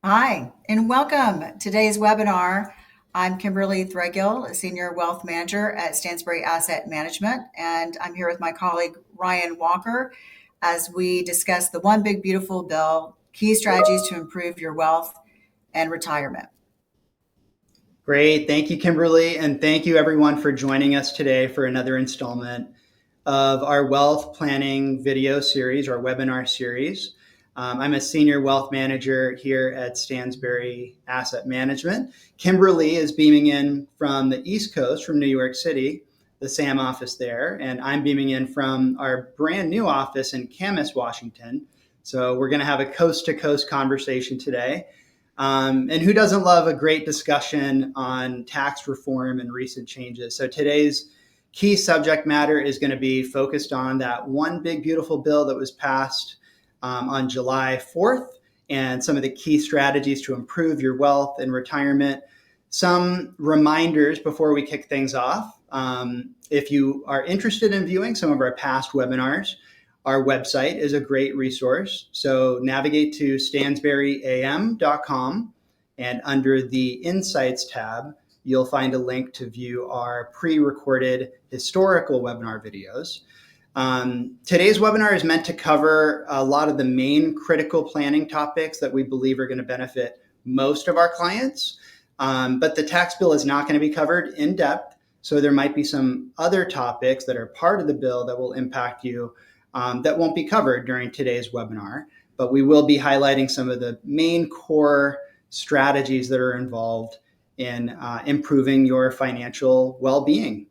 Hi, and welcome. Today's webinar. I'm Kimberley Threadgill, a Senior Wealth Manager at Stansberry Asset Management, and I'm here with my colleague Ryan Walker as we discuss the One Big Beautiful Bill, key strategies to improve your wealth and retirement. Great. Thank you, Kimberly. And thank you, everyone, for joining us today for another installment of our wealth planning video series, our webinar series. I'm a senior wealth manager here at Stansberry Asset Management. Kimberly is beaming in from the East Coast, from New York City, the SAM office there. And I'm beaming in from our brand new office in Camas, Washington. So we're going to have a coast to coast conversation today. And who doesn't love a great discussion on tax reform and recent changes? So today's key subject matter is going to be focused on that one big beautiful bill that was passed on July 4th and some of the key strategies to improve your wealth and retirement. Some reminders before we kick things off. If you are interested in viewing some of our past webinars, our website is a great resource. So navigate to stansberryam.com, and under the Insights tab, you'll find a link to view our pre-recorded historical webinar videos. Today's webinar is meant to cover a lot of the main critical planning topics that we believe are going to benefit most of our clients. But the tax bill is not going to be covered in depth. So there might be some other topics that are part of the bill that will impact you that won't be covered during today's webinar, but we will be highlighting some of the main core strategies that are involved in improving your financial well-being.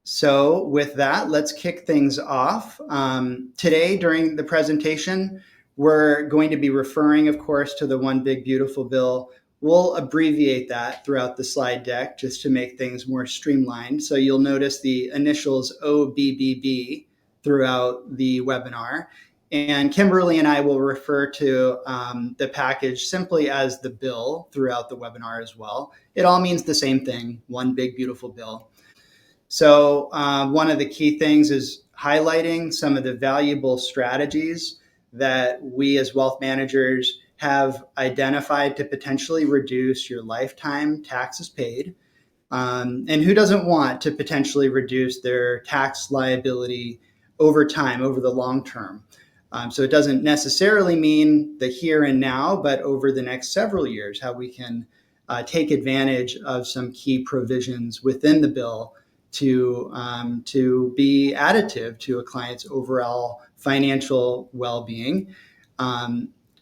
So with that, let's kick things off. Today, during the presentation, we're going to be referring, of course, to the One Big Beautiful Bill. We'll abbreviate that throughout the slide deck just to make things more streamlined. So you'll notice the initials OBBB throughout the webinar. And Kimberly and I will refer to the package simply as the bill throughout the webinar as well. It all means the same thing, one big beautiful bill. So one of the key things is highlighting some of the valuable strategies that we as wealth managers have identified to potentially reduce your lifetime taxes paid. And who doesn't want to potentially reduce their tax liability over time, over the long term? So it doesn't necessarily mean the here and now, but over the next several years, how we can take advantage of some key provisions within the bill to be additive to a client's overall financial well-being.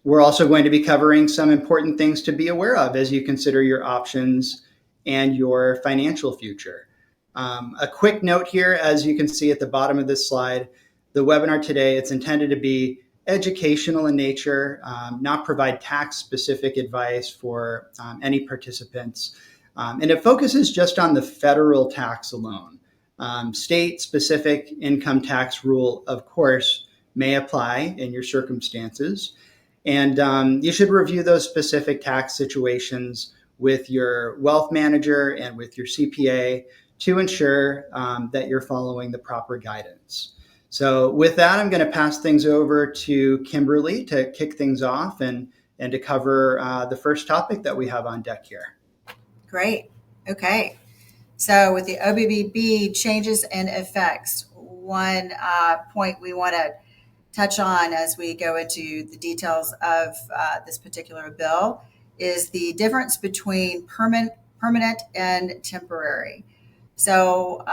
We're also going to be covering some important things to be aware of as you consider your options and your financial future. A quick note here, as you can see at the bottom of this slide, the webinar today, it's intended to be educational in nature, not provide tax-specific advice for any participants. And it focuses just on the federal tax alone. State-specific income tax rule, of course, may apply in your circumstances. And you should review those specific tax situations with your wealth manager and with your CPA to ensure that you're following the proper guidance. So with that, I'm going to pass things over to Kimberly to kick things off and to cover the first topic that we have on deck here. Great. Okay. So with the OBBB changes and effects, one point we want to touch on as we go into the details of this particular bill is the difference between permanent and temporary. So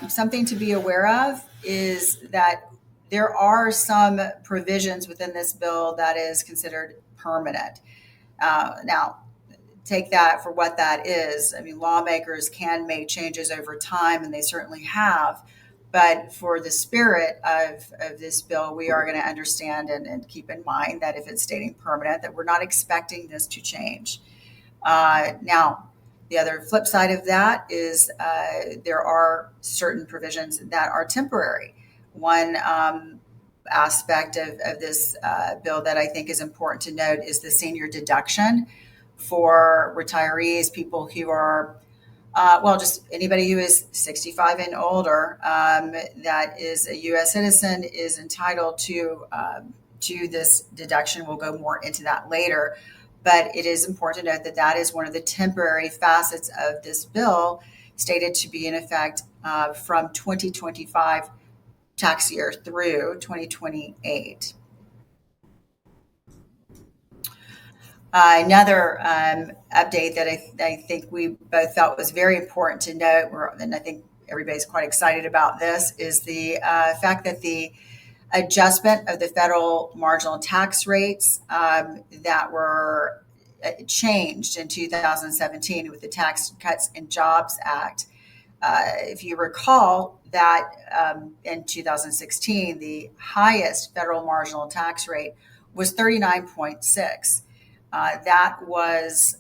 something to be aware of is that there are some provisions within this bill that is considered permanent. Now, take that for what that is. I mean, lawmakers can make changes over time, and they certainly have. But for the spirit of this bill, we are going to understand and keep in mind that if it's stating permanent, that we're not expecting this to change. Now, the other flip side of that is there are certain provisions that are temporary. One aspect of this bill that I think is important to note is the senior deduction for retirees, people who are just anybody who is 65 and older that is a U.S. citizen is entitled to this deduction. We'll go more into that later. But it is important to note that that is one of the temporary facets of this bill, stated to be in effect from 2025 tax year through 2028. Another update that I think we both felt was very important to note, and I think everybody's quite excited about this, is the fact that the adjustment of the federal marginal tax rates that were changed in 2017 with the Tax Cuts and Jobs Act. If you recall that in 2016, the highest federal marginal tax rate was 39.6. That was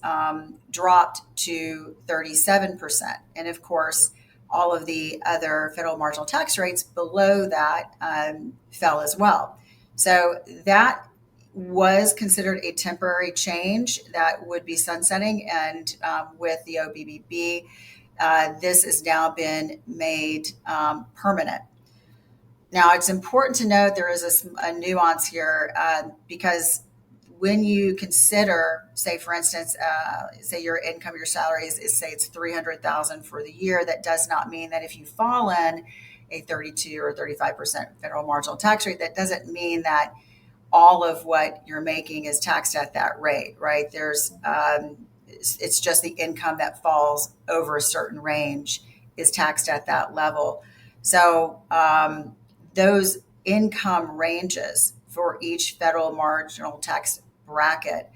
dropped to 37%. And of course, all of the other federal marginal tax rates below that fell as well. So that was considered a temporary change that would be sunsetting. And with the OBBB, this has now been made permanent. Now, it's important to note there is a nuance here because when you consider, say, for instance, say your income, your salary is say it's $300,000 for the year, that does not mean that if you fall in a 32 or 35% federal marginal tax rate, that doesn't mean that all of what you're making is taxed at that rate, right? It's just the income that falls over a certain range is taxed at that level. So those income ranges for each federal marginal tax bracket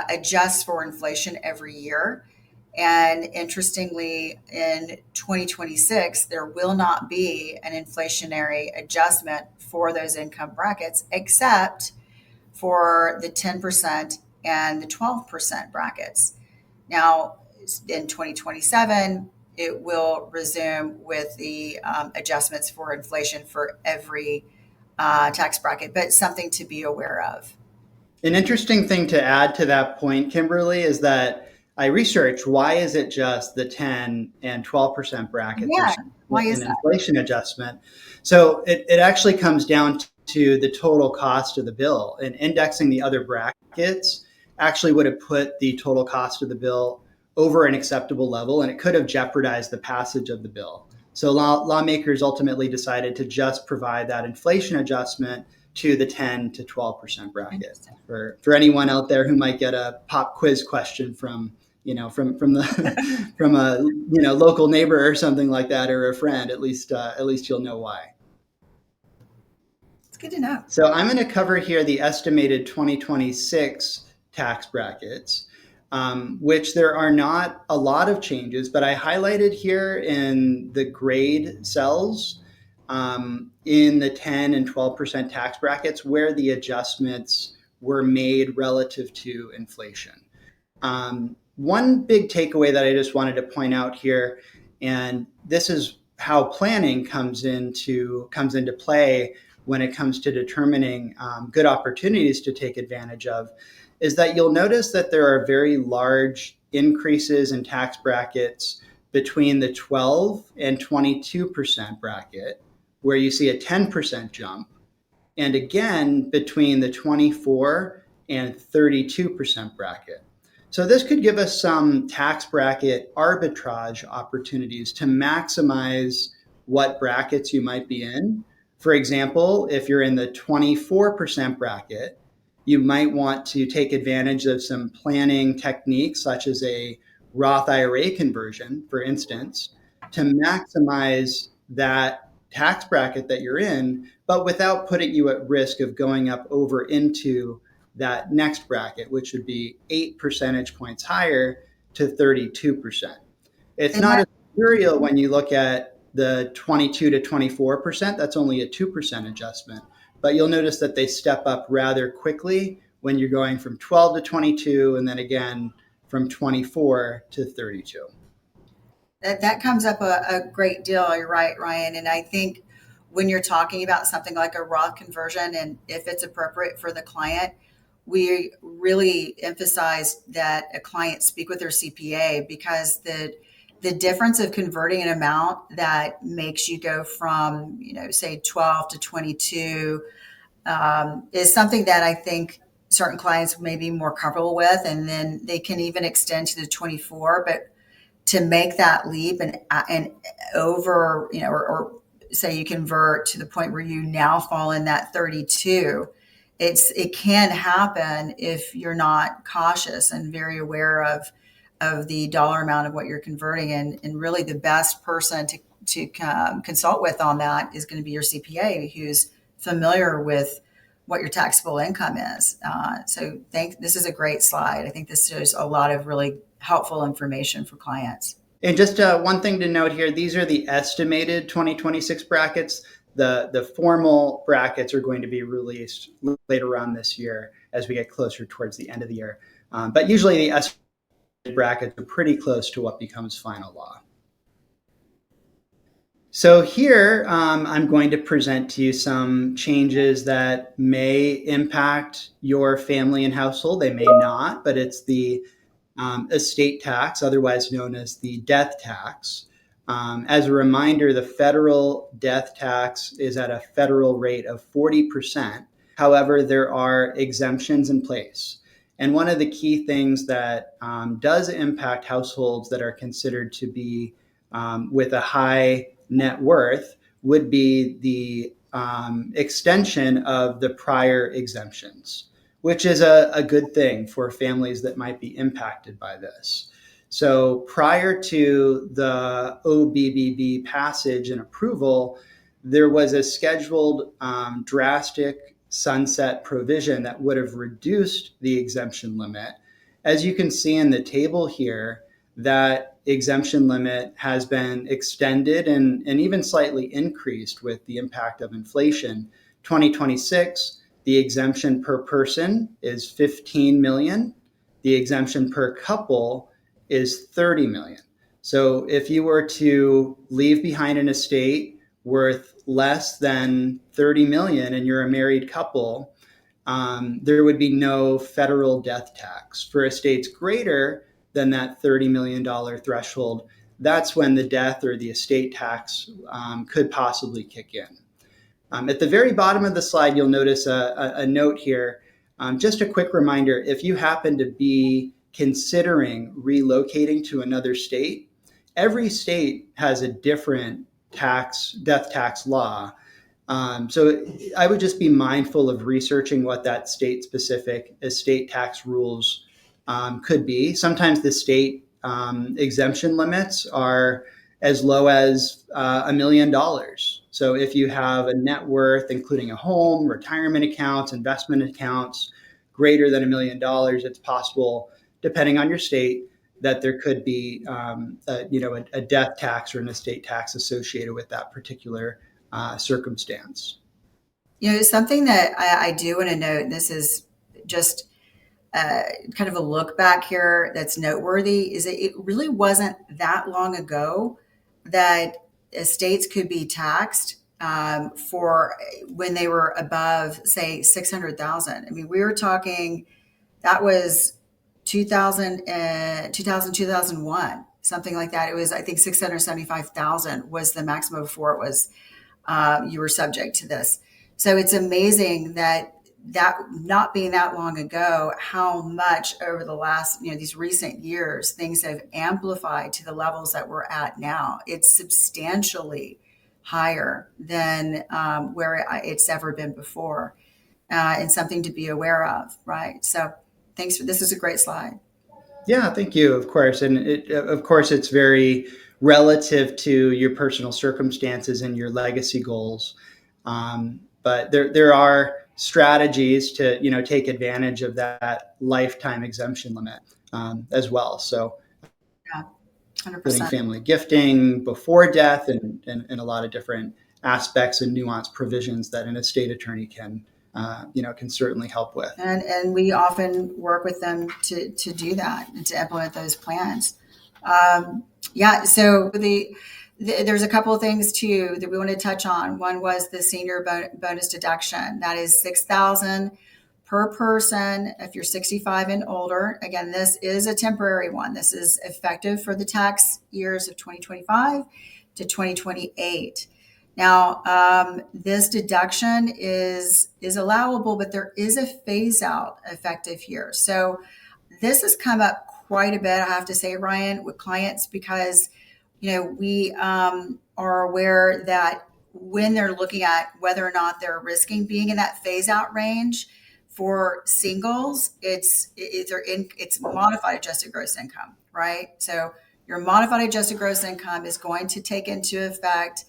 adjusts for inflation every year. And interestingly, in 2026, there will not be an inflationary adjustment for those income brackets, except for the 10% and the 12% brackets. Now, in 2027, it will resume with the adjustments for inflation for every tax bracket, but something to be aware of. An interesting thing to add to that point, Kimberly, is that I researched why is it just the 10 and 12% brackets Yeah, why with is an that? inflation adjustment. So it actually comes down to the total cost of the bill, and indexing the other brackets actually would have put the total cost of the bill over an acceptable level, and it could have jeopardized the passage of the bill. So lawmakers ultimately decided to just provide that inflation adjustment to the 10 to 12% bracket. For anyone out there who might get a pop quiz question from the from a local neighbor or something like that, or a friend, at least you'll know why. It's good to know. So I'm going to cover here the estimated 2026 tax brackets, which there are not a lot of changes, but I highlighted here in the grade cells in the 10 and 12% tax brackets where the adjustments were made relative to inflation. One big takeaway that I just wanted to point out here, and this is how planning comes into play when it comes to determining good opportunities to take advantage of, is that you'll notice that there are very large increases in tax brackets between the 12 and 22% bracket, where you see a 10% jump, and again between the 24 and 32% bracket. So this could give us some tax bracket arbitrage opportunities to maximize what brackets you might be in. For example, if you're in the 24% bracket, you might want to take advantage of some planning techniques such as a Roth IRA conversion, for instance, to maximize that tax bracket that you're in, but without putting you at risk of going up over into that next bracket, which would be 8 percentage points higher to 32%. It's not as material when you look at the 22 to 24%. That's only a 2% adjustment. But you'll notice that they step up rather quickly when you're going from 12 to 22 and then again from 24 to 32. That comes up a great deal. You're right, Ryan. And I think when you're talking about something like a Roth conversion, and if it's appropriate for the client, we really emphasize that a client speak with their CPA, because the difference of converting an amount that makes you go from, say 12 to 22 is something that I think certain clients may be more comfortable with, and then they can even extend to the 24. But to make that leap and over, or say you convert to the point where you now fall in that 32, it can happen if you're not cautious and very aware of the dollar amount of what you're converting. And really the best person to consult with on that is going to be your CPA, who's familiar with what your taxable income is. So this is a great slide. I think this shows a lot of really helpful information for clients. And just one thing to note here, these are the estimated 2026 brackets. The formal brackets are going to be released later on this year as we get closer towards the end of the year. But usually the estimated brackets are pretty close to what becomes final law. So here I'm going to present to you some changes that may impact your family and household. They may not, but it's the estate tax, otherwise known as the death tax. As a reminder, the federal death tax is at a federal rate of 40%. However, there are exemptions in place. And one of the key things that does impact households that are considered to be with a high net worth would be the extension of the prior exemptions, which is a good thing for families that might be impacted by this. So prior to the OBBB passage and approval, there was a scheduled drastic sunset provision that would have reduced the exemption limit. As you can see in the table here, that exemption limit has been extended and even slightly increased with the impact of inflation. 2026, the exemption per person is 15 million. The exemption per couple is 30 million. So if you were to leave behind an estate worth less than 30 million and you're a married couple, there would be no federal death tax. For estates greater than that $30 million threshold, that's when the death or the estate tax could possibly kick in. At the very bottom of the slide, you'll notice a note here. Just a quick reminder, if you happen to be considering relocating to another state, every state has a different death tax law. So I would just be mindful of researching what that state-specific estate tax rules could be. Sometimes the state exemption limits are as low as $1 million. So if you have a net worth, including a home, retirement accounts, investment accounts, greater than $1 million, it's possible, depending on your state, that there could be a death tax or an estate tax associated with that particular circumstance. Something that I do want to note, and this is just kind of a look back here that's noteworthy, is that it really wasn't that long ago that estates could be taxed for when they were above, say, 600,000. I mean, we were talking, that was 2001, something like that. It was, I think, 675,000 was the maximum before it was you were subject to this. So it's amazing that not being that long ago, how much over the last, these recent years, things have amplified to the levels that we're at now. It's substantially higher than where it's ever been before, and something to be aware of, right? So thanks this is a great slide. Yeah, thank you, of course. And of course, it's very relative to your personal circumstances and your legacy goals. But there are strategies to take advantage of that lifetime exemption limit as well. So, yeah, 100%. Including family gifting before death and a lot of different aspects and nuanced provisions that an estate attorney can certainly help with. And we often work with them to do that and to implement those plans. So there's a couple of things too that we want to touch on. One was the senior bonus deduction. That is $6,000 per person if you're 65 and older. Again, this is a temporary one. This is effective for the tax years of 2025 to 2028. Now, this deduction is allowable, but there is a phase out effective here. So this has come up quite a bit, I have to say, Ryan, with clients because, we are aware that when they're looking at whether or not they're risking being in that phase out range for singles, it's modified adjusted gross income, right? So your modified adjusted gross income is going to take into effect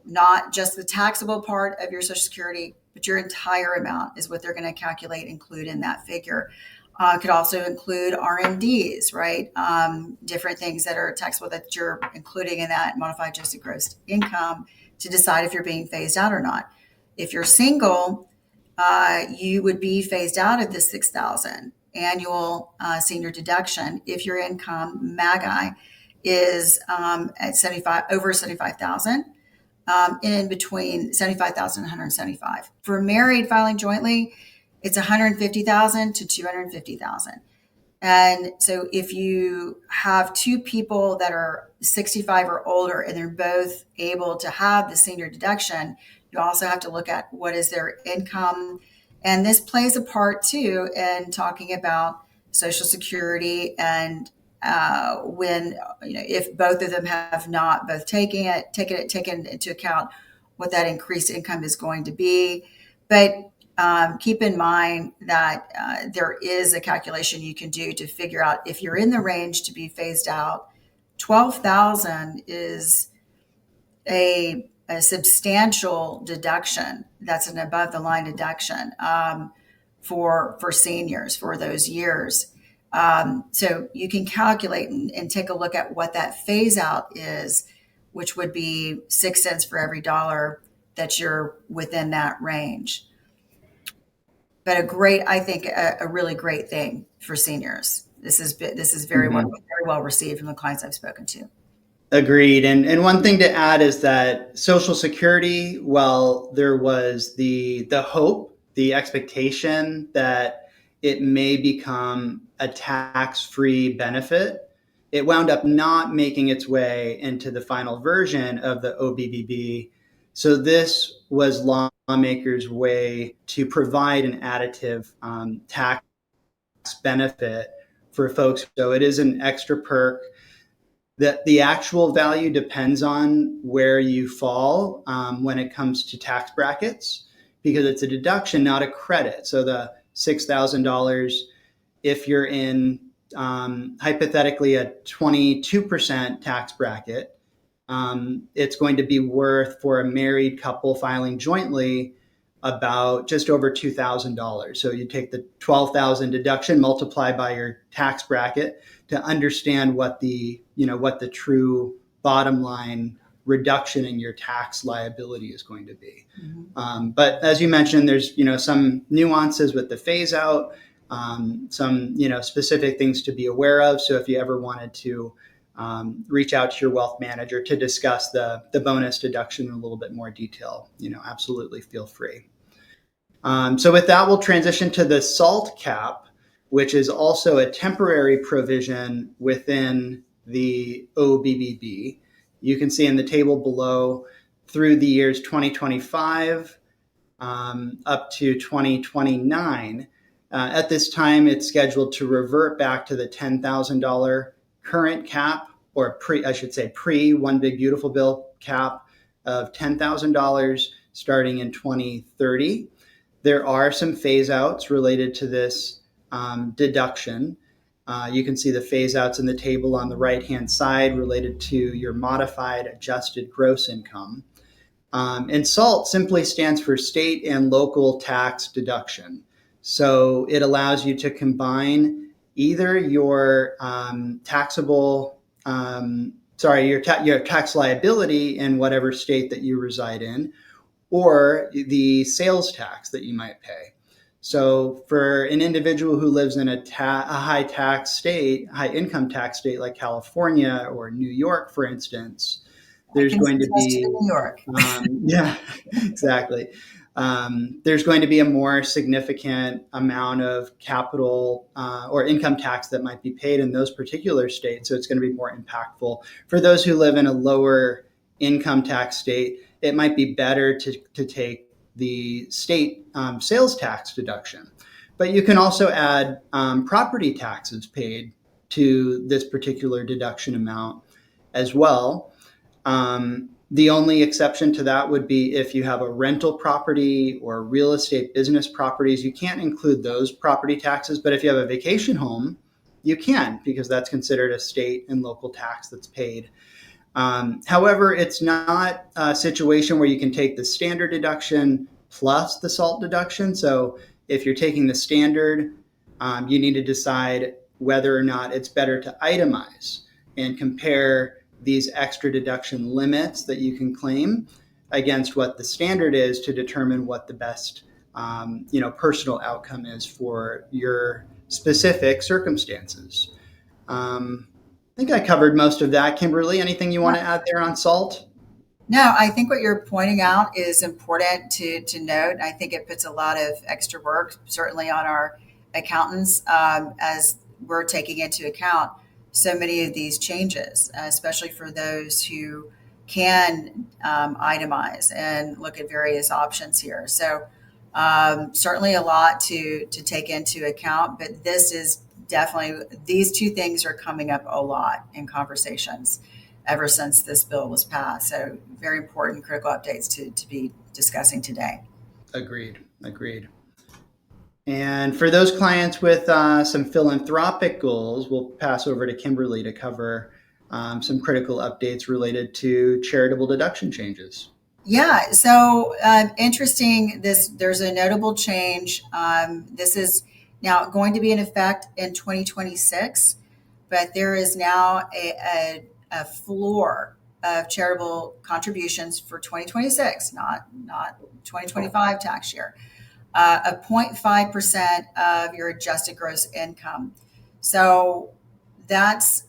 not just the taxable part of your Social Security, but your entire amount is what they're going to calculate, include in that figure. Could also include RMDs, right? Different things that are taxable that you're including in that modified adjusted gross income to decide if you're being phased out or not. If you're single, you would be phased out of the $6,000 annual senior deduction if your income MAGI is at 75 over 75,000. In between 75,000 and 175. For married filing jointly, it's 150,000 to 250,000. And so if you have two people that are 65 or older and they're both able to have the senior deduction, you also have to look at what is their income. And this plays a part too in talking about Social Security and when if both of them have not both taken into account what that increased income is going to be. But keep in mind that there is a calculation you can do to figure out if you're in the range to be phased out. 12,000 is a substantial deduction. That's an above the line deduction for seniors for those years. So you can calculate and take a look at what that phase out is, which would be 6 cents for every dollar that you're within that range. But I think a really great thing for seniors. This is very well received from the clients I've spoken to. Agreed. And one thing to add is that Social Security, while there was the hope, the expectation that it may become a tax-free benefit, it wound up not making its way into the final version of the OBBB. So this was lawmakers' way to provide an additive tax benefit for folks. So it is an extra perk. That the actual value depends on where you fall when it comes to tax brackets, because it's a deduction, not a credit. So the $6,000, if you're in hypothetically a 22% tax bracket, it's going to be worth, for a married couple filing jointly, about just over $2,000. So you take the 12,000 deduction, multiply by your tax bracket to understand what the true bottom line reduction in your tax liability is going to be. Mm-hmm. But as you mentioned, there's some nuances with the phase out, some specific things to be aware of. So if you ever wanted to reach out to your wealth manager to discuss the bonus deduction in a little bit more detail, absolutely feel free. So with that, we'll transition to the SALT cap, which is also a temporary provision within the OBBB. You can see in the table below, through the years 2025 up to 2029. At this time, it's scheduled to revert back to the $10,000 current cap, or pre One Big Beautiful Bill cap of $10,000 starting in 2030. There are some phase outs related to this deduction. You can see the phase outs in the table on the right-hand side related to your modified adjusted gross income. And SALT simply stands for state and local tax deduction. So it allows you to combine either your taxable, your tax liability in whatever state that you reside in, or the sales tax that you might pay. So for an individual who lives in a high income tax state like California or New York, for instance, there's going to be New York. Yeah, exactly. There's going to be a more significant amount of capital or income tax that might be paid in those particular states. So it's going to be more impactful. For those who live in a lower income tax state, it might be better to take the state sales tax deduction. But you can also add property taxes paid to this particular deduction amount as well. The only exception to that would be if you have a rental property or real estate business properties. You can't include those property taxes, but if you have a vacation home, you can, because that's considered a state and local tax that's paid. However, it's not a situation where you can take the standard deduction plus the SALT deduction. So if you're taking the standard, you need to decide whether or not it's better to itemize and compare these extra deduction limits that you can claim against what the standard is to determine what the best personal outcome is for your specific circumstances. I think I covered most of that. Kimberly, anything you want to add there on SALT? No, I think what you're pointing out is important to note. I think it puts a lot of extra work, certainly on our accountants, as we're taking into account so many of these changes, especially for those who can itemize and look at various options here. So certainly a lot to take into account, but this is definitely, these two things are coming up a lot in conversations ever since this bill was passed. So very important, critical updates to be discussing today. Agreed. And for those clients with some philanthropic goals, we'll pass over to Kimberly to cover some critical updates related to charitable deduction changes. Yeah, so interesting. There's a notable change. This is now going to be in effect in 2026, but there is now a floor of charitable contributions for 2026, not 2025 tax year, of 0.5% of your adjusted gross income. So that's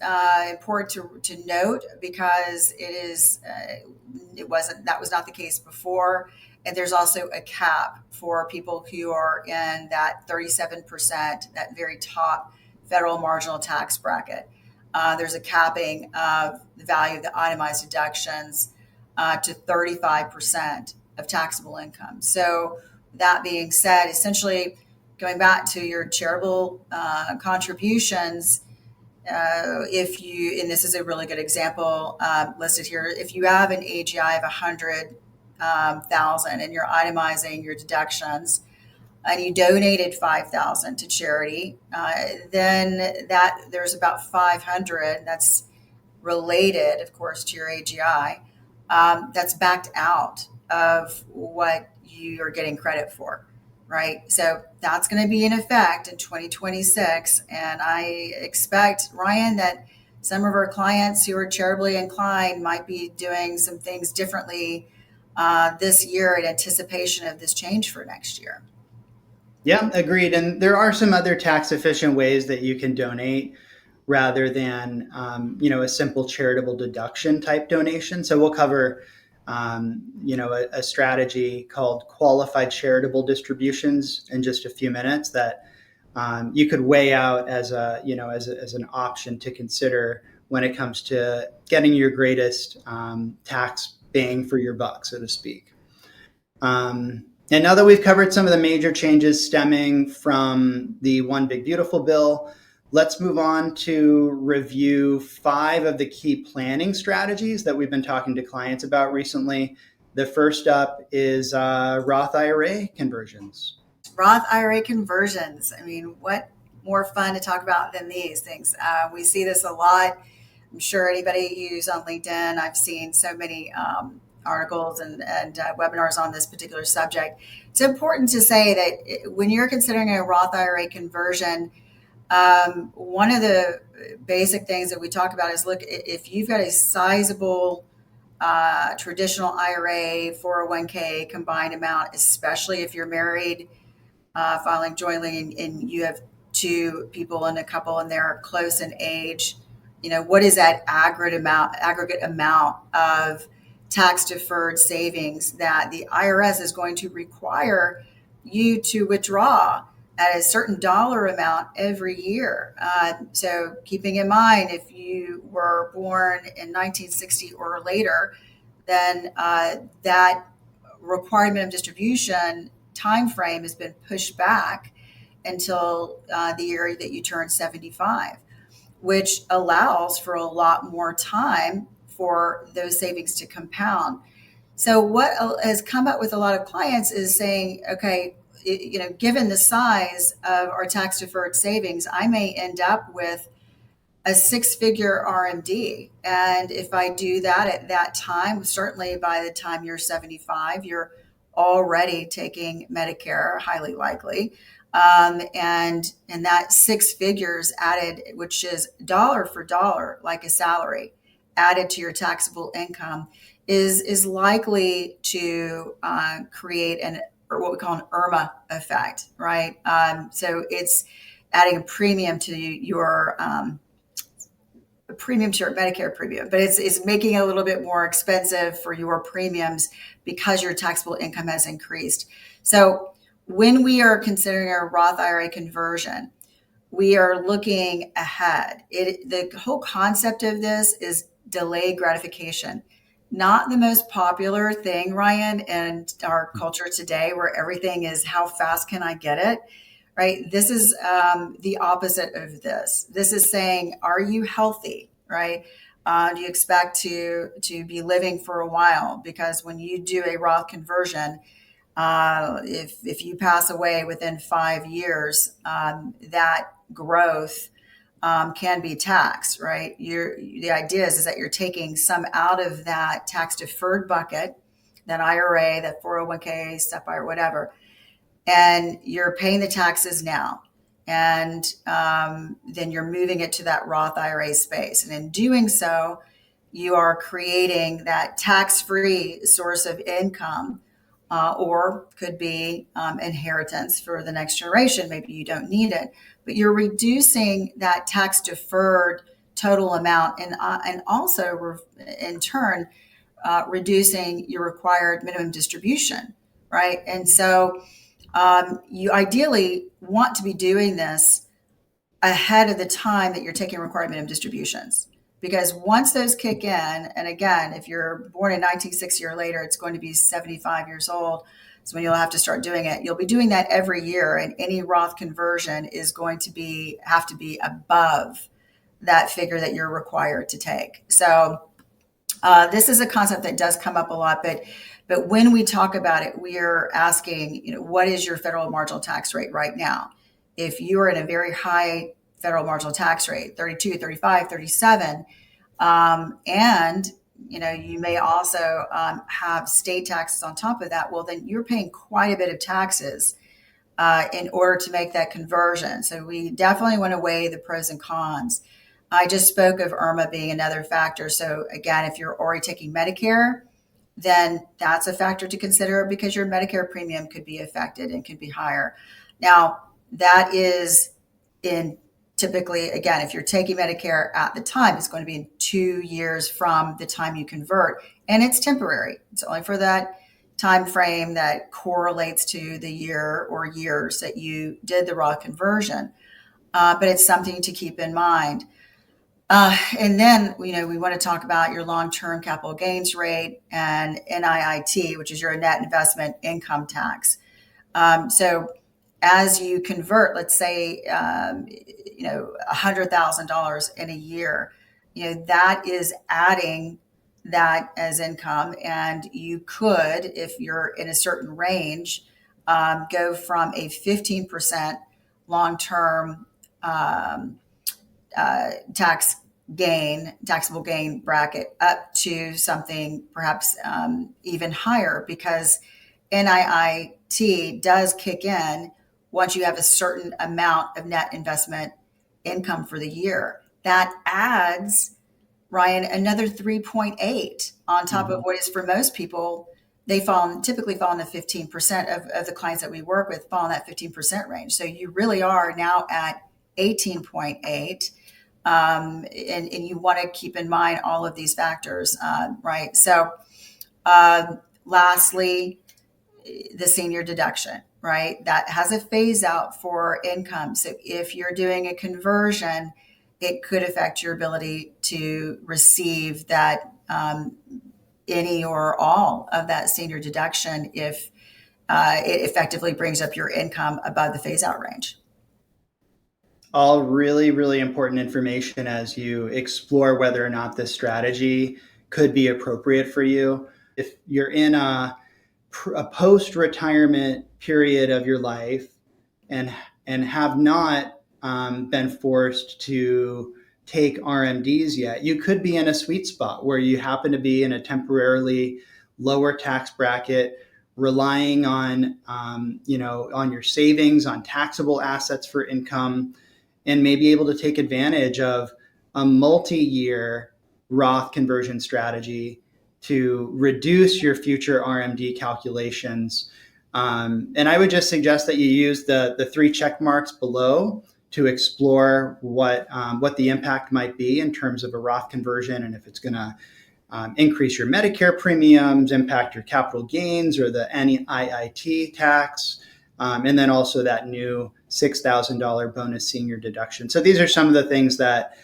important to note, because that was not the case before. And there's also a cap for people who are in that 37%, that very top federal marginal tax bracket. There's a capping of the value of the itemized deductions to 35% of taxable income. So that being said, essentially going back to your charitable contributions, if you, and this is a really good example listed here, if you have an AGI of 100,000 and you're itemizing your deductions, and you donated 5,000 to charity, then that there's about 500 that's related, of course, to your AGI, that's backed out of what you are getting credit for, right? So that's going to be in effect in 2026, and I expect, Ryan, that some of our clients who are charitably inclined might be doing some things differently this year in anticipation of this change for next year. Yeah, agreed. And there are some other tax efficient ways that you can donate rather than, a simple charitable deduction type donation. So we'll cover, a strategy called qualified charitable distributions in just a few minutes that you could weigh out as as an option to consider when it comes to getting your greatest tax bang for your buck, so to speak. And now that we've covered some of the major changes stemming from the One Big Beautiful Bill, let's move on to review 5 of the key planning strategies that we've been talking to clients about recently. The first up is Roth IRA conversions. Roth IRA conversions. I mean, what more fun to talk about than these things? We see this a lot. I'm sure anybody who's on LinkedIn, I've seen so many articles and webinars on this particular subject. It's important to say that when you're considering a Roth IRA conversion, one of the basic things that we talk about is, look, if you've got a sizable traditional IRA, 401k combined amount, especially if you're married, filing jointly, and you have 2 people and a couple and they're close in age, what is that aggregate amount of tax deferred savings that the IRS is going to require you to withdraw at a certain dollar amount every year. So keeping in mind, if you were born in 1960 or later, then that requirement of distribution time frame has been pushed back until the year that you turn 75, which allows for a lot more time for those savings to compound. So what has come up with a lot of clients is saying, okay, given the size of our tax deferred savings, I may end up with a six-figure RMD. And if I do that at that time, certainly by the time you're 75, you're already taking Medicare, highly likely. And that six figures added, which is dollar for dollar, like a salary, added to your taxable income, is likely to create or what we call an IRMA effect, right? So it's adding a premium to your Medicare premium, but it's making it a little bit more expensive for your premiums because your taxable income has increased. So when we are considering our Roth IRA conversion, we are looking ahead. The whole concept of this is delayed gratification. Not the most popular thing, Ryan, in our culture today, where everything is how fast can I get it? Right? This is the opposite of this. This is saying, are you healthy? Right? Do you expect to be living for a while? Because when you do a Roth conversion, if you pass away within 5 years, that growth can be taxed, right? The idea is that you're taking some out of that tax deferred bucket, that IRA, that 401k, SEPA, or whatever, and you're paying the taxes now. And then you're moving it to that Roth IRA space. And in doing so, you are creating that tax-free source of income, or could be inheritance for the next generation. Maybe you don't need it, but you're reducing that tax-deferred total amount, and also in turn reducing your required minimum distribution, right? And so you ideally want to be doing this ahead of the time that you're taking required minimum distributions. Because once those kick in, and again, if you're born in 1960 or later, it's going to be 75 years old. So when you'll have to start doing it, you'll be doing that every year. And any Roth conversion is going to have to be above that figure that you're required to take. So this is a concept that does come up a lot, but when we talk about it, we are asking, what is your federal marginal tax rate right now? If you are in a very high federal marginal tax rate, 32, 35, 37, and you may also have state taxes on top of that, well, then you're paying quite a bit of taxes in order to make that conversion. So we definitely want to weigh the pros and cons. I just spoke of IRMA being another factor. So again, if you're already taking Medicare, then that's a factor to consider, because your Medicare premium could be affected and could be higher. Now, that is typically, again, if you're taking Medicare at the time, it's going to be in 2 years from the time you convert, and it's temporary. It's only for that time frame that correlates to the year or years that you did the Roth conversion. But it's something to keep in mind. And then, we want to talk about your long-term capital gains rate and NIIT, which is your net investment income tax. So as you convert, let's say, $100,000 in a year, that is adding that as income. And you could, if you're in a certain range, go from a 15% long-term taxable gain bracket up to something perhaps even higher, because NIIT does kick in once you have a certain amount of net investment income for the year. That adds, Ryan, another 3.8 on top of what is, for most people, they typically fall in the 15% of the clients that we work with fall in that 15% range. So you really are now at 18.8. And you want to keep in mind all of these factors, right? So lastly, the senior deduction, right? That has a phase out for income. So if you're doing a conversion, it could affect your ability to receive that any or all of that senior deduction if it effectively brings up your income above the phase out range. All really, really important information as you explore whether or not this strategy could be appropriate for you. If you're in a post-retirement period of your life and have not been forced to take RMDs yet, you could be in a sweet spot where you happen to be in a temporarily lower tax bracket, relying on on your savings, on taxable assets for income, and may be able to take advantage of a multi-year Roth conversion strategy to reduce your future RMD calculations. And I would just suggest that you use the 3 check marks below to explore what the impact might be in terms of a Roth conversion, and if it's going to increase your Medicare premiums, impact your capital gains or the NIIT tax, and then also that new $6,000 bonus senior deduction. So these are some of the things that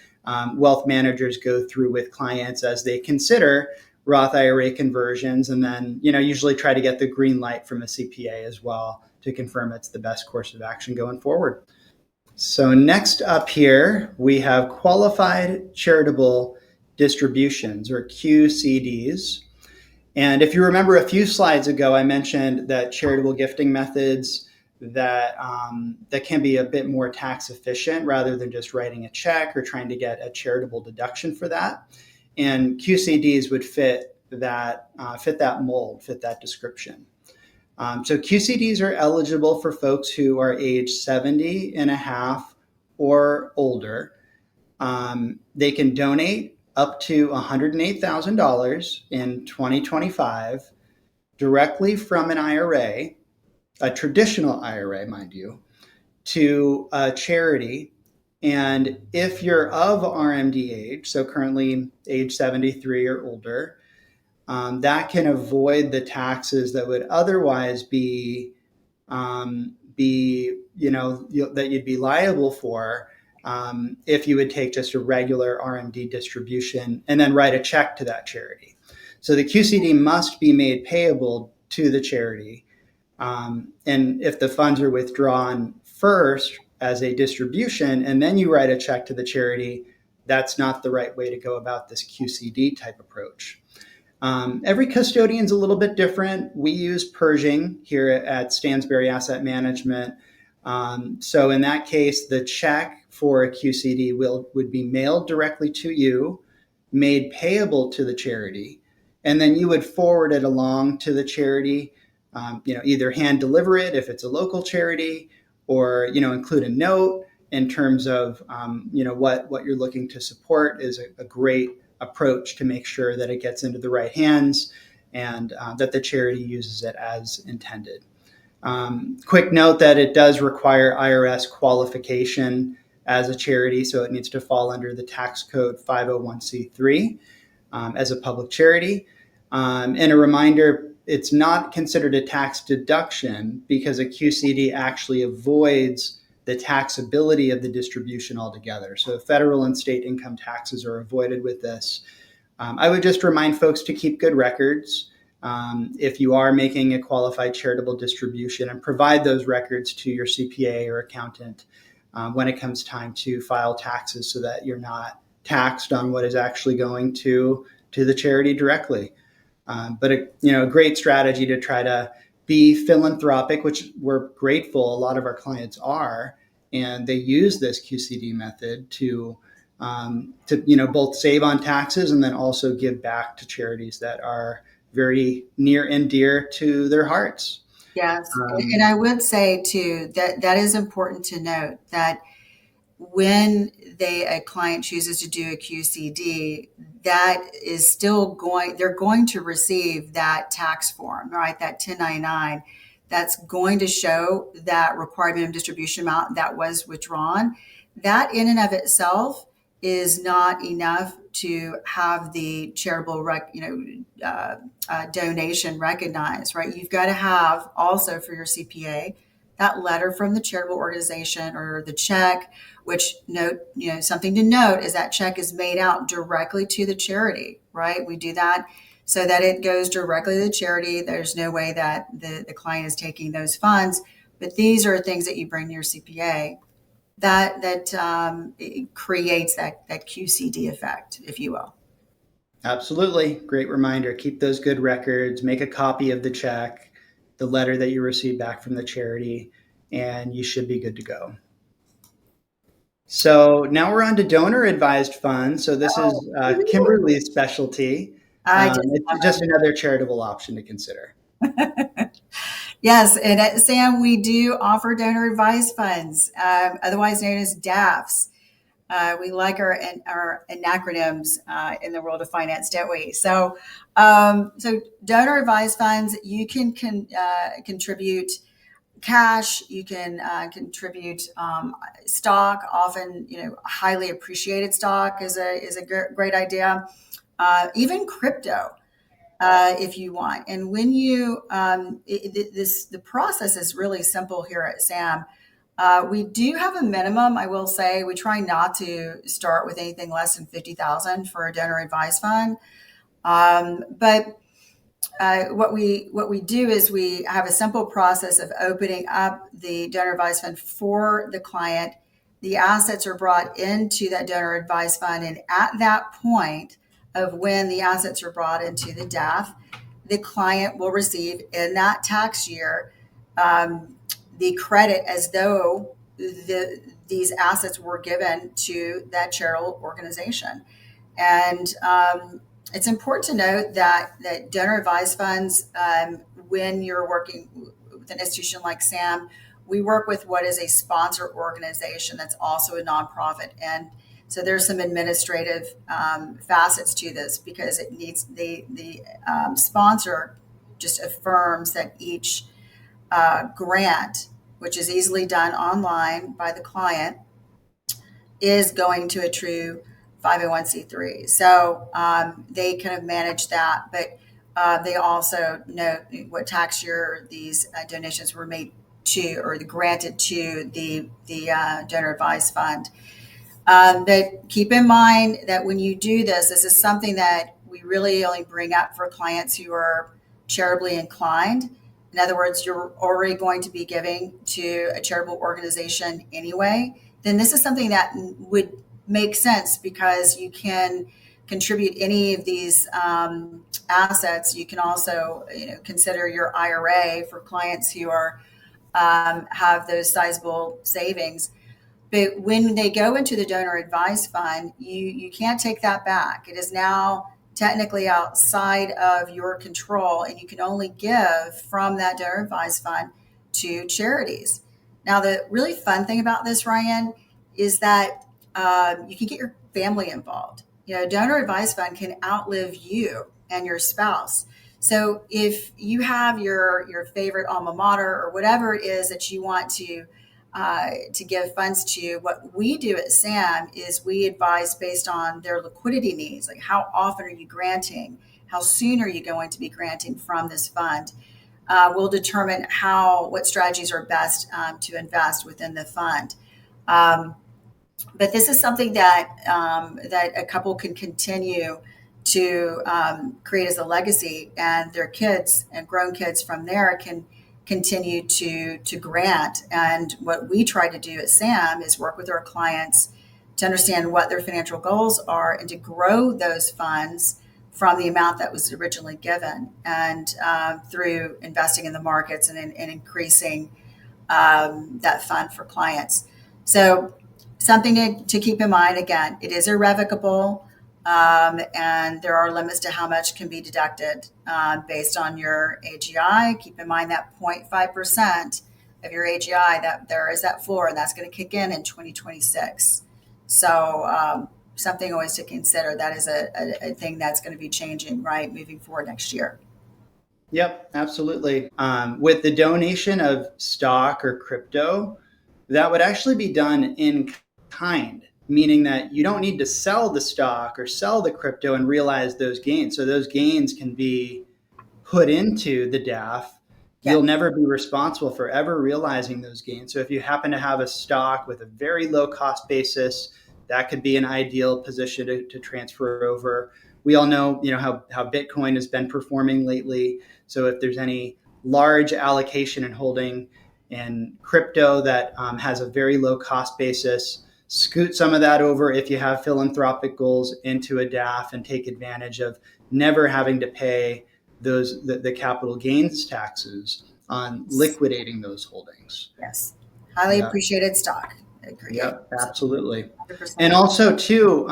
wealth managers go through with clients as they consider Roth IRA conversions, and then usually try to get the green light from a CPA as well to confirm it's the best course of action going forward. So next up here, we have qualified charitable distributions, or QCDs. And if you remember a few slides ago, I mentioned that charitable gifting methods that can be a bit more tax efficient rather than just writing a check or trying to get a charitable deduction for that. And QCDs would fit that mold, fit that description. So QCDs are eligible for folks who are age 70 and a half or older. They can donate up to $108,000 in 2025 directly from an IRA, a traditional IRA, mind you, to a charity. And if you're of RMD age, so currently age 73 or older, that can avoid the taxes that would otherwise be that you'd be liable for if you would take just a regular RMD distribution and then write a check to that charity. So the QCD must be made payable to the charity. And if the funds are withdrawn first as a distribution and then you write a check to the charity, that's not the right way to go about this QCD type approach. Every custodian is a little bit different. We use Pershing here at Stansberry Asset Management. So in that case, the check for a QCD would be mailed directly to you, made payable to the charity, and then you would forward it along to the charity. Either hand deliver it if it's a local charity, or include a note in terms of what you're looking to support is a great approach to make sure that it gets into the right hands and that the charity uses it as intended. Quick note that it does require IRS qualification as a charity, so it needs to fall under the tax code 501c3 as a public charity. And a reminder, it's not considered a tax deduction because a QCD actually avoids the taxability of the distribution altogether. So federal and state income taxes are avoided with this. I would just remind folks to keep good records if you are making a qualified charitable distribution, and provide those records to your CPA or accountant when it comes time to file taxes, so that you're not taxed on what is actually going to the charity directly. But a great strategy to try to be philanthropic, which we're grateful a lot of our clients are, and they use this QCD method to both save on taxes and then also give back to charities that are very near and dear to their hearts. Yes, and I would say too that is important to note that when a client chooses to do a QCD, that is still they're going to receive that tax form, right? That 1099, that's going to show that required minimum distribution amount that was withdrawn. That in and of itself is not enough to have the charitable donation recognized, right? You've got to have also for your CPA that letter from the charitable organization or the check, which something to note is that check is made out directly to the charity, right? We do that so that it goes directly to the charity. There's no way that the client is taking those funds, but these are things that you bring to your CPA that it creates that QCD effect, if you will. Absolutely. Great reminder. Keep those good records, make a copy of the check, the letter that you received back from the charity, and you should be good to go. So now we're on to donor advised funds. So this is Kimberly's specialty. I just It's just another charitable option to consider. Yes, and at SAM, we do offer donor advised funds, otherwise known as DAFs. We like our acronyms in the world of finance, don't we? So, so donor advised funds, you can contribute cash, you can contribute stock. Often, highly appreciated stock is a great idea. Even crypto, if you want. And when you the process is really simple here at SAM. We do have a minimum. I will say we try not to start with anything less than 50,000 for a donor advised fund. But what we do is we have a simple process of opening up the donor advised fund for the client. The assets are brought into that donor advised fund, and at that point of when the assets are brought into the DAF, the client will receive in that tax year the credit as though these assets were given to that charitable organization. And it's important to note that donor advised funds, when you're working with an institution like SAM, we work with what is a sponsor organization that's also a nonprofit. And so there's some administrative facets to this, because it needs the sponsor just affirms that each grant, which is easily done online by the client, is going to a true 501c3. So they kind of manage that, but they also know what tax year these donations were made to, or granted to the donor advised fund. But keep in mind that when you do this, this is something that we really only bring up for clients who are charitably inclined. In other words, you're already going to be giving to a charitable organization anyway. Then this is something that would make sense, because you can contribute any of these assets. You can also consider your IRA for clients who are have those sizable savings. But when they go into the donor advised fund, you can't take that back. It is now technically outside of your control, and you can only give from that donor advised fund to charities. Now, the really fun thing about this, Ryan, is that you can get your family involved. Donor advised fund can outlive you and your spouse. So if you have your favorite alma mater or whatever it is that you want to give funds to, what we do at SAM is we advise based on their liquidity needs, like how often are you granting, how soon are you going to be granting from this fund. We'll determine what strategies are best to invest within the fund. But this is something that a couple can continue to create as a legacy, and their kids and grown kids from there can continue to grant. And what we try to do at SAM is work with our clients to understand what their financial goals are and to grow those funds from the amount that was originally given, and through investing in the markets and increasing that fund for clients. So something to keep in mind, again, it is irrevocable. And there are limits to how much can be deducted based on your AGI. Keep in mind that 0.5% of your AGI, that there is that floor, and that's going to kick in 2026. So something always to consider. That is a thing that's going to be changing, right, moving forward next year. Yep, absolutely. With the donation of stock or crypto, that would actually be done in kind, meaning that you don't need to sell the stock or sell the crypto and realize those gains. So those gains can be put into the DAF. Yeah. You'll never be responsible for ever realizing those gains. So if you happen to have a stock with a very low cost basis, that could be an ideal position to transfer over. we all know, how Bitcoin has been performing lately. So if there's any large allocation and holding in crypto that has a very low cost basis, scoot some of that over if you have philanthropic goals into a DAF and take advantage of never having to pay the capital gains taxes on liquidating those holdings. Yes. Highly appreciated stock. Agree. Yep, absolutely. 100%. And also, too,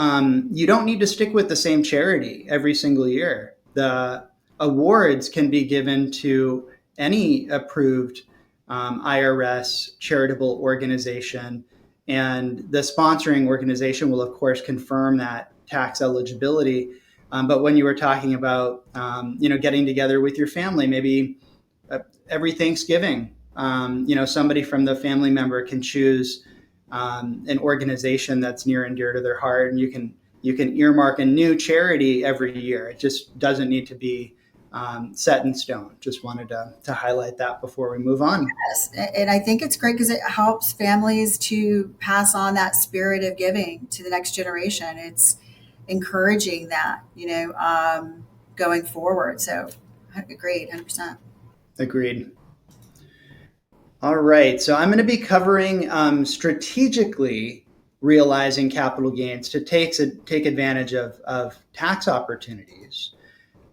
you don't need to stick with the same charity every single year. The awards can be given to any approved IRS charitable organization. And the sponsoring organization will, of course, confirm that tax eligibility. But when you were talking about, getting together with your family, maybe every Thanksgiving, somebody from the family member can choose an organization that's near and dear to their heart, and you can earmark a new charity every year. It just doesn't need to be set in stone. Just wanted to highlight that before we move on. Yes, and I think it's great because it helps families to pass on that spirit of giving to the next generation. It's encouraging that, going forward. So, agreed, 100%. Agreed. All right, so I'm going to be covering strategically realizing capital gains to take advantage of tax opportunities.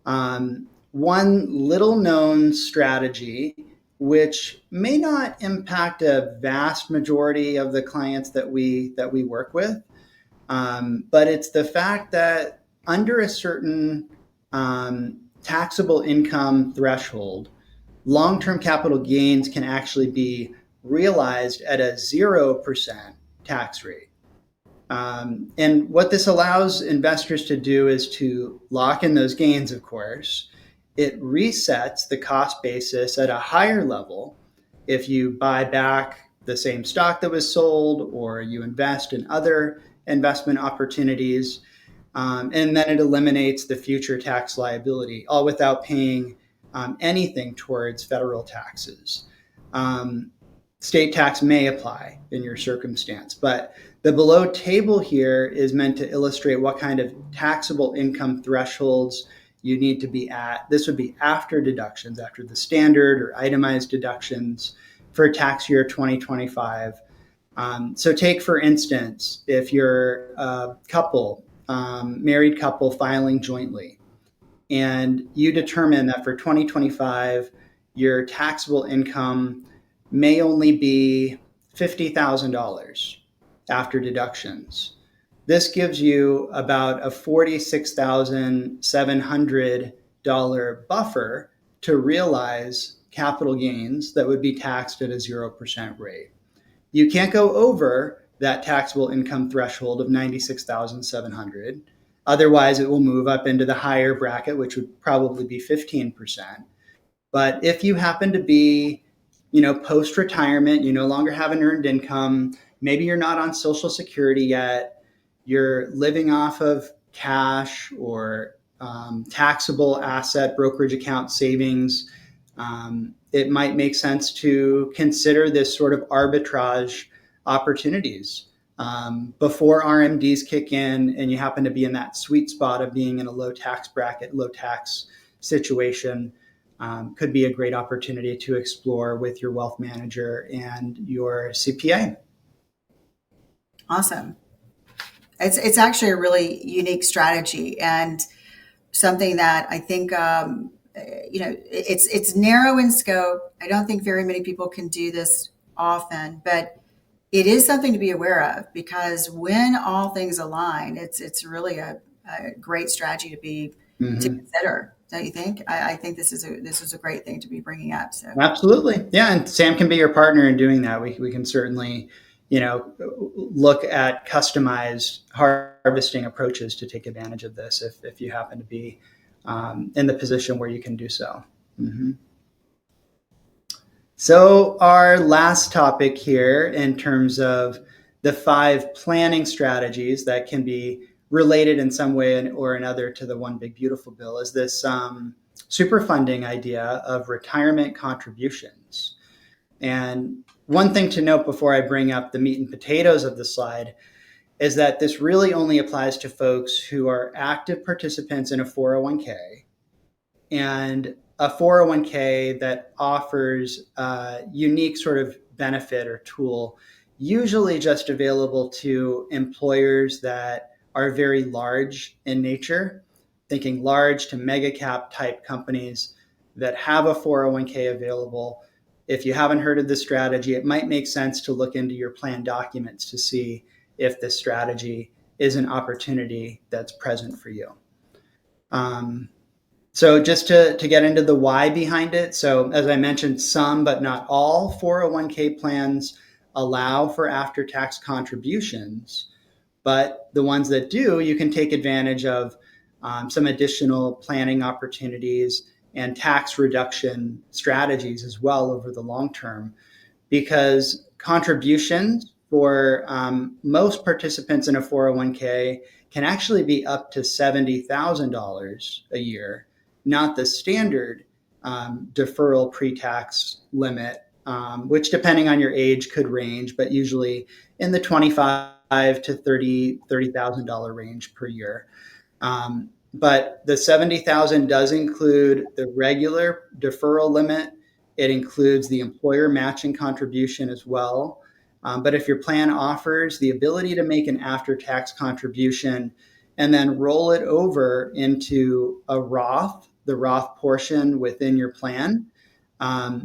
One little known strategy, which may not impact a vast majority of the clients that we work with, but it's the fact that under a certain taxable income threshold, long-term capital gains can actually be realized at a 0% tax rate. And what this allows investors to do is to lock in those gains, of course. It resets the cost basis at a higher level if you buy back the same stock that was sold or you invest in other investment opportunities. And then it eliminates the future tax liability, all without paying anything towards federal taxes. State tax may apply in your circumstance, but the below table here is meant to illustrate what kind of taxable income thresholds you need to be at. This would be after deductions, after the standard or itemized deductions for tax year 2025. So take, for instance, if you're a couple, married couple filing jointly, and you determine that for 2025, your taxable income may only be $50,000 after deductions. This gives you about a $46,700 buffer to realize capital gains that would be taxed at a 0% rate. You can't go over that taxable income threshold of $96,700. Otherwise, it will move up into the higher bracket, which would probably be 15%. But if you happen to be, post-retirement, you no longer have an earned income, maybe you're not on Social Security yet, you're living off of cash or taxable asset brokerage account savings, it might make sense to consider this sort of arbitrage opportunities. Before RMDs kick in and you happen to be in that sweet spot of being in a low tax bracket, low tax situation, could be a great opportunity to explore with your wealth manager and your CPA. Awesome. It's actually a really unique strategy and something that I think, it's narrow in scope. I don't think very many people can do this often, but it is something to be aware of because when all things align, it's really a great strategy to be to consider. Don't you think? I think this is a great thing to be bringing up. So absolutely, yeah. And Sam can be your partner in doing that. We can certainly, look at customized harvesting approaches to take advantage of this if you happen to be in the position where you can do so. Mm-hmm. So our last topic here in terms of the 5 planning strategies that can be related in some way or another to the One Big Beautiful Bill is this superfunding idea of retirement contributions. And one thing to note before I bring up the meat and potatoes of the slide is that this really only applies to folks who are active participants in a 401k and a 401k that offers a unique sort of benefit or tool, usually just available to employers that are very large in nature, thinking large to mega cap type companies that have a 401k available. If you haven't heard of this strategy, it might make sense to look into your plan documents to see if this strategy is an opportunity that's present for you. So just to get into the why behind it. So as I mentioned, some, but not all 401k plans allow for after-tax contributions, but the ones that do, you can take advantage of some additional planning opportunities and tax reduction strategies as well over the long term, because contributions for most participants in a 401k can actually be up to $70,000 a year, not the standard deferral pre-tax limit, which depending on your age could range, but usually in the $25,000 to $30,000 range per year. But the 70,000 does include the regular deferral limit. It includes the employer matching contribution as well. But if your plan offers the ability to make an after-tax contribution and then roll it over into a Roth, the Roth portion within your plan,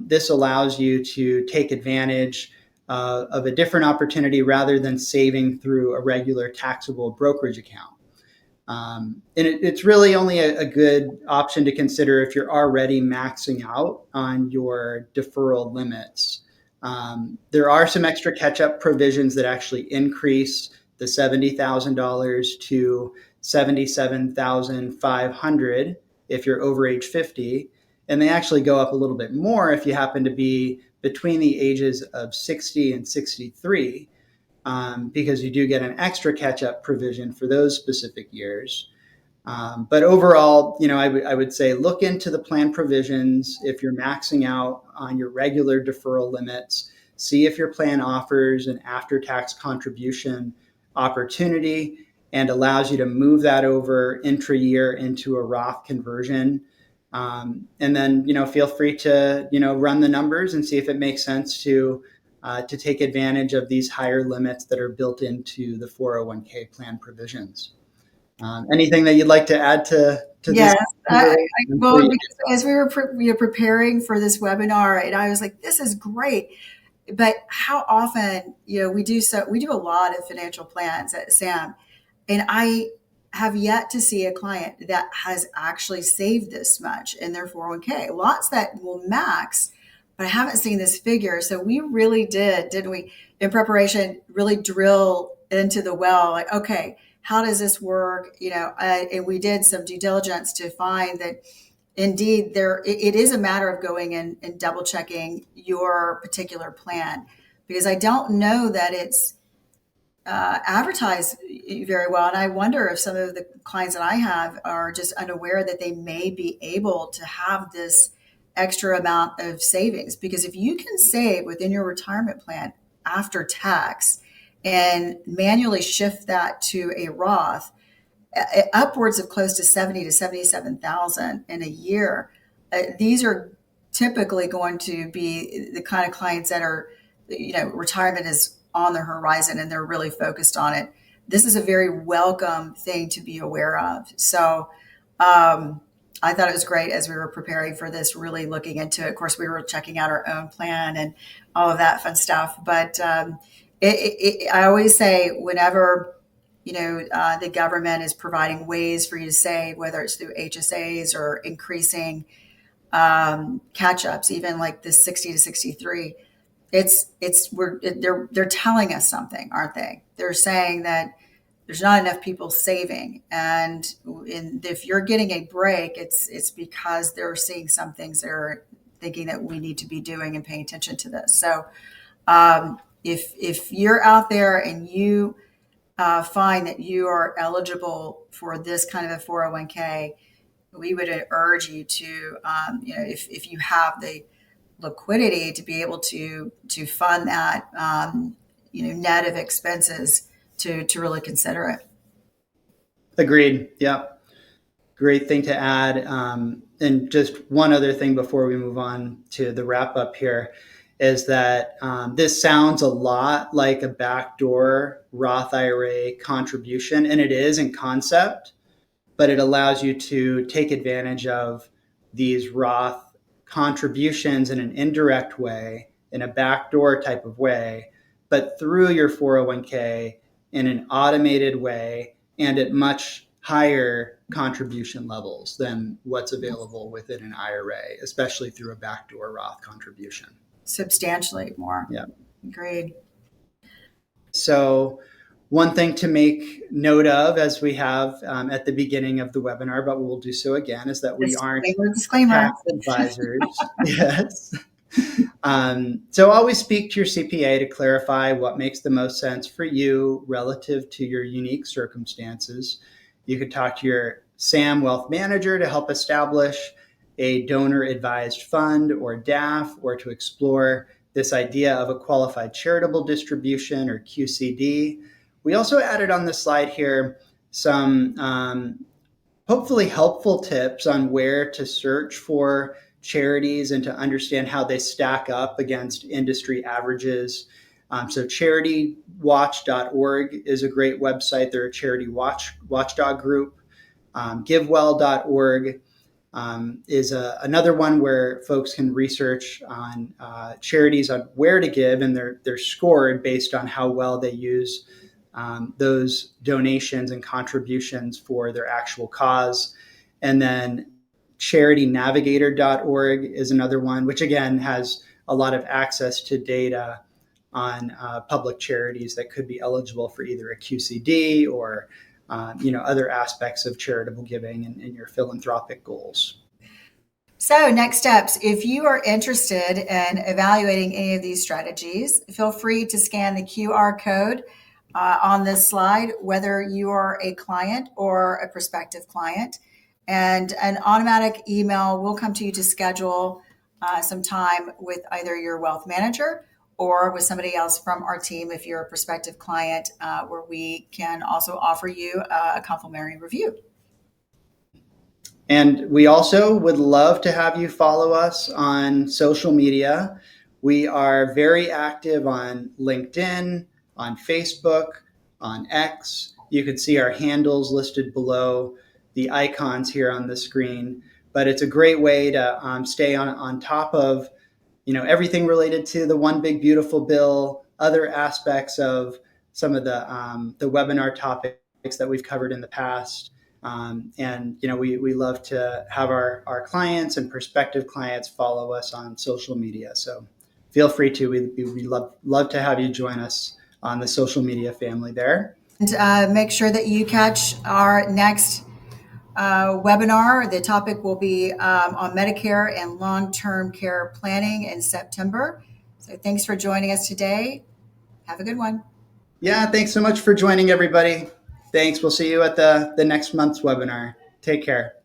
this allows you to take advantage of a different opportunity rather than saving through a regular taxable brokerage account. And it's really only a good option to consider if you're already maxing out on your deferral limits. There are some extra catch-up provisions that actually increase the $70,000 to $77,500 if you're over age 50, and they actually go up a little bit more if you happen to be between the ages of 60 and 63. Because you do get an extra catch-up provision for those specific years. But overall, I would say look into the plan provisions. If you're maxing out on your regular deferral limits, see if your plan offers an after-tax contribution opportunity and allows you to move that over intra-year into a Roth conversion. And then, feel free to, run the numbers and see if it makes sense to take advantage of these higher limits that are built into the 401k plan provisions. Anything that you'd like to add to Yes. this? Well, because as we were preparing for this webinar, and I was like, this is great. But how often, we do a lot of financial plans at SAM, and I have yet to see a client that has actually saved this much in their 401k. Lots that will max, but I haven't seen this figure. So we really didn't we, in preparation, really drill into the well, like, okay, how does this work? And we did some due diligence to find that indeed it is a matter of going in and double checking your particular plan, because I don't know that it's advertised very well. And I wonder if some of the clients that I have are just unaware that they may be able to have this extra amount of savings, because if you can save within your retirement plan after tax and manually shift that to a Roth, upwards of close to 70 to 77,000 in a year, these are typically going to be the kind of clients that are, retirement is on the horizon and they're really focused on it. This is a very welcome thing to be aware of. So, I thought it was great as we were preparing for this, really looking into it. Of course, we were checking out our own plan and all of that fun stuff. But I always say whenever, the government is providing ways for you to save, whether it's through HSAs or increasing catch-ups, even like the 60 to 63, they're telling us something, aren't they? They're saying that there's not enough people saving, and if you're getting a break, it's because they're seeing some things that are thinking that we need to be doing and paying attention to this. So if you're out there and you find that you are eligible for this kind of a 401k, we would urge you to, if you have the liquidity to be able to fund that, net of expenses, to really consider it. Agreed. Yeah. Great thing to add. And just one other thing before we move on to the wrap up here is that this sounds a lot like a backdoor Roth IRA contribution, and it is in concept, but it allows you to take advantage of these Roth contributions in an indirect way, in a backdoor type of way, but through your 401k in an automated way and at much higher contribution levels than what's available within an IRA, especially through a backdoor Roth contribution. Substantially more. Yeah. Agreed. So one thing to make note of, as we have at the beginning of the webinar, but we'll do so again, is that we aren't tax advisors. Yes. So always speak to your CPA to clarify what makes the most sense for you relative to your unique circumstances. You could talk to your SAM wealth manager to help establish a donor advised fund or DAF, or to explore this idea of a qualified charitable distribution or QCD. We also added on the slide here some hopefully helpful tips on where to search for charities and to understand how they stack up against industry averages. So CharityWatch.org is a great website. They're a charity watchdog group. GiveWell.org is another one where folks can research on charities on where to give, and they're scored based on how well they use those donations and contributions for their actual cause. And then charitynavigator.org is another one, which again has a lot of access to data on public charities that could be eligible for either a QCD or other aspects of charitable giving and your philanthropic goals. So next steps, if you are interested in evaluating any of these strategies, feel free to scan the QR code on this slide, whether you are a client or a prospective client. And an automatic email will come to you to schedule some time with either your wealth manager or with somebody else from our team if you're a prospective client, where we can also offer you a complimentary review. And we also would love to have you follow us on social media. We are very active on LinkedIn, on Facebook, on X. You can see our handles listed below the icons here on the screen. But it's a great way to stay on top of everything related to the One Big Beautiful Bill, other aspects of some of the webinar topics that we've covered in the past. And we love to have our clients and prospective clients follow us on social media. So feel free to. We love to have you join us on the social media family there. And make sure that you catch our next webinar. The topic will be on Medicare and long-term care planning in September. So thanks for joining us today. Have a good one. Yeah, thanks so much for joining, everybody. Thanks. We'll see you at the next month's webinar. Take care.